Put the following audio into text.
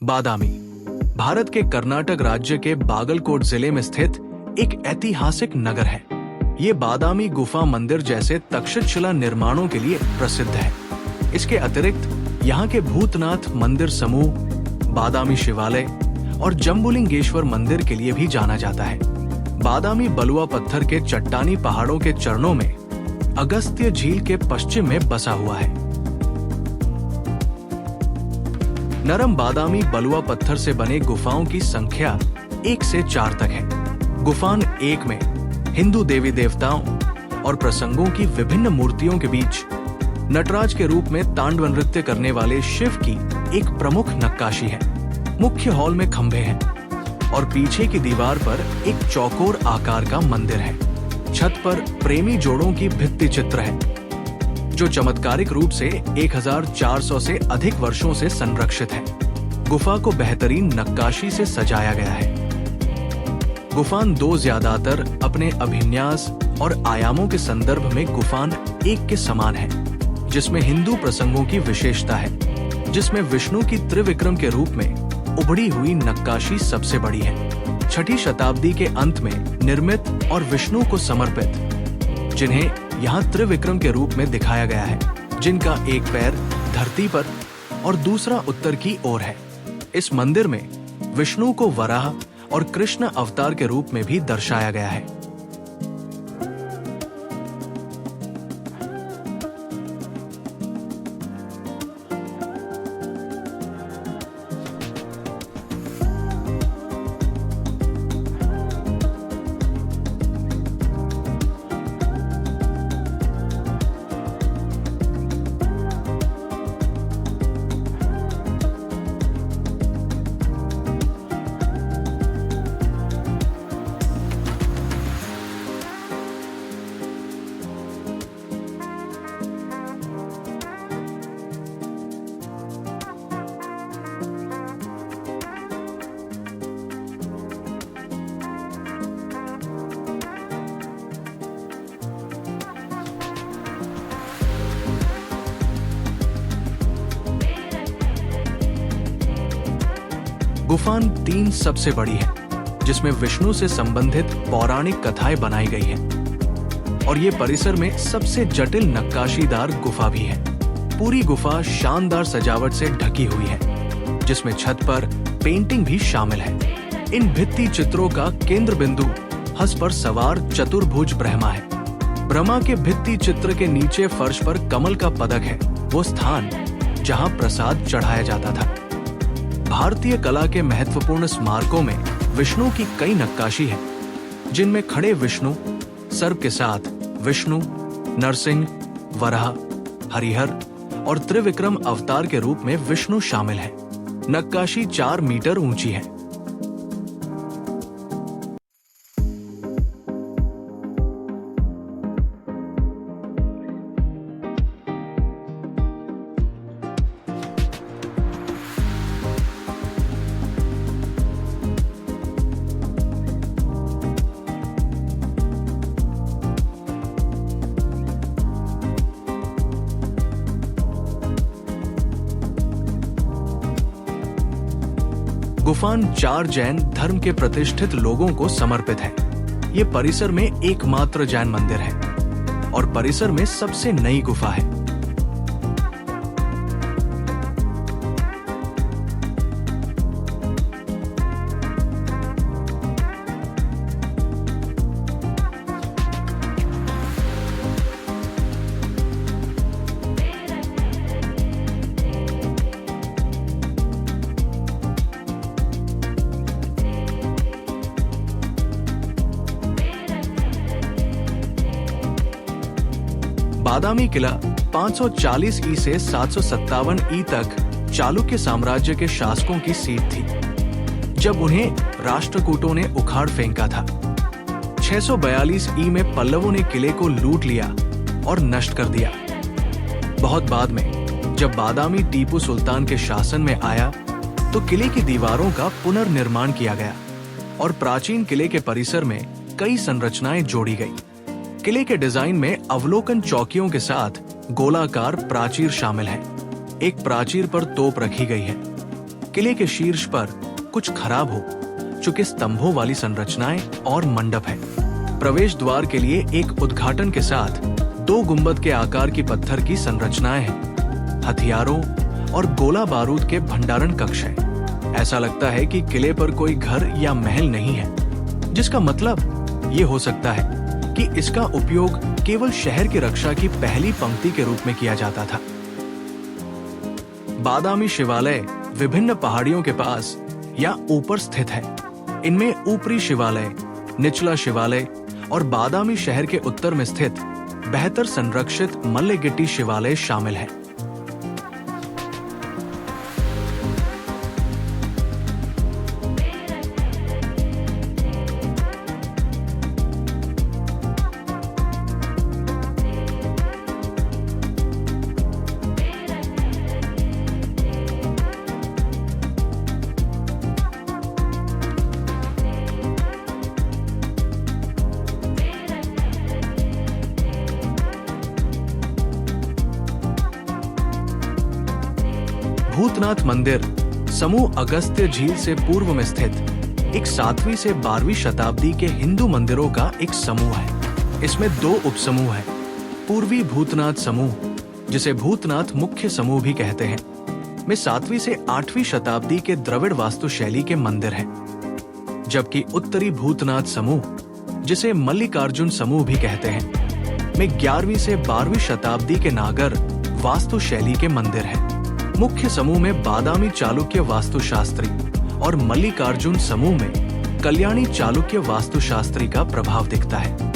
बादामी भारत के कर्नाटक राज्य के बागलकोट जिले में स्थित एक ऐतिहासिक नगर है। ये बादामी गुफा मंदिर जैसे तक्षशिला निर्माणों के लिए प्रसिद्ध है। इसके अतिरिक्त यहाँ के भूतनाथ मंदिर समूह, बादामी शिवालय और जम्बुलिंगेश्वर मंदिर के लिए भी जाना जाता है। बादामी बलुआ पत्थर के चट्टानी पहाड़ों के चरणों में अगस्त्य झील के पश्चिम में बसा हुआ है। नरम बादामी बलुआ पत्थर से बने गुफाओं की संख्या 1 से 4 तक है। गुफान 1 में हिंदू देवी देवताओं और प्रसंगों की विभिन्न मूर्तियों के बीच नटराज के रूप में तांडव नृत्य करने वाले शिव की एक प्रमुख नक्काशी है। मुख्य हॉल में खंभे हैं और पीछे की दीवार पर एक चौकोर आकार का मंदिर है। छत पर प्रेमी जोड़ों की भित्ति चित्र है, जो चमत्कारिक रूप से 1400 से अधिक वर्षों से संरक्षित है। गुफा को बेहतरीन नक्काशी से सजाया गया है। गुफान 2 ज्यादातर अपने अभिन्यास और आयामों के संदर्भ में गुफान 1 के समान है, जिसमें हिंदू प्रसंगों की विशेषता है, जिसमें विष्णु की त्रिविक्रम के रूप में उभरी हुई नक्काशी सबसे बड़ी है। 6ठी शताब्दी के अंत में निर्मित और विष्णु को समर्पित, जिन्हें यहाँ त्रिविक्रम के रूप में दिखाया गया है, जिनका एक पैर धरती पर और दूसरा उत्तर की ओर है। इस मंदिर में विष्णु को वराह और कृष्ण अवतार के रूप में भी दर्शाया गया है। गुफान 3 सबसे बड़ी है, जिसमें विष्णु से संबंधित पौराणिक कथाएं बनाई गई हैं, और ये परिसर में सबसे जटिल नक्काशीदार गुफा भी है। पूरी गुफा शानदार सजावट से ढकी हुई है, जिसमें छत पर पेंटिंग भी शामिल है। इन भित्ति चित्रों का केंद्र बिंदु हंस पर सवार चतुर्भुज ब्रह्मा है। ब्रह्मा के भित्ति चित्र के नीचे फर्श पर कमल का पदक है, वो स्थान जहां प्रसाद चढ़ाया जाता था। भारतीय कला के महत्वपूर्ण स्मारकों में विष्णु की कई नक्काशी है, जिनमें खड़े विष्णु, सर्प के साथ विष्णु, नरसिंह, वराह, हरिहर और त्रिविक्रम अवतार के रूप में विष्णु शामिल है। नक्काशी 4 मीटर ऊंची है। गुफान 4 जैन धर्म के प्रतिष्ठित लोगों को समर्पित है। ये परिसर में एकमात्र जैन मंदिर है और परिसर में सबसे नई गुफा है। बादामी किला 540 ई से 757 ई तक चालुक्य साम्राज्य के शासकों की सीट थी, जब उन्हें राष्ट्रकूटों ने उखाड़ फेंका था। 642 ई में पल्लवों ने किले को लूट लिया और नष्ट कर दिया। बहुत बाद में जब बादामी टीपू सुल्तान के शासन में आया, तो किले की दीवारों का पुनर्निर्माण किया गया और प्राचीन किले के परिसर में कई संरचनाएं जोड़ी गई। किले के डिजाइन में अवलोकन चौकियों के साथ गोलाकार प्राचीर शामिल है। एक प्राचीर पर तोप रखी गई है। किले के शीर्ष पर कुछ खराब हो चुके स्तंभों वाली संरचनाएं और मंडप है। प्रवेश द्वार के लिए एक उद्घाटन के साथ 2 गुंबद के आकार की पत्थर की संरचनाएं हैं। हथियारों और गोला बारूद के भंडारण कक्ष है। ऐसा लगता है कि किले पर कोई घर या महल नहीं है, जिसका मतलब ये हो सकता है कि इसका उपयोग केवल शहर की रक्षा की पहली पंक्ति के रूप में किया जाता था। बादामी शिवालय विभिन्न पहाड़ियों के पास या ऊपर स्थित है। इनमें ऊपरी शिवालय, निचला शिवालय और बादामी शहर के उत्तर में स्थित बेहतर संरक्षित मल्लेगिट्टी शिवालय शामिल है। भूतनाथ मंदिर समूह अगस्त्य झील से पूर्व में स्थित एक 7वीं से 12वीं शताब्दी के हिंदू मंदिरों का एक समूह है। इसमें 2 उपसमूह हैं। पूर्वी भूतनाथ समूह, जिसे भूतनाथ मुख्य समूह भी कहते हैं, में 7वीं से 8वीं शताब्दी के द्रविड़ वास्तुशैली के मंदिर हैं, जबकि उत्तरी भूतनाथ समूह, जिसे मल्लिकार्जुन समूह भी कहते हैं, में 11वीं से 12वीं शताब्दी के नागर वास्तुशैली के मंदिर हैं। मुख्य समूह में बादामी चालुक्य वास्तुशास्त्री और मल्लिकार्जुन समूह में कल्याणी चालुक्य वास्तुशास्त्री का प्रभाव दिखता है।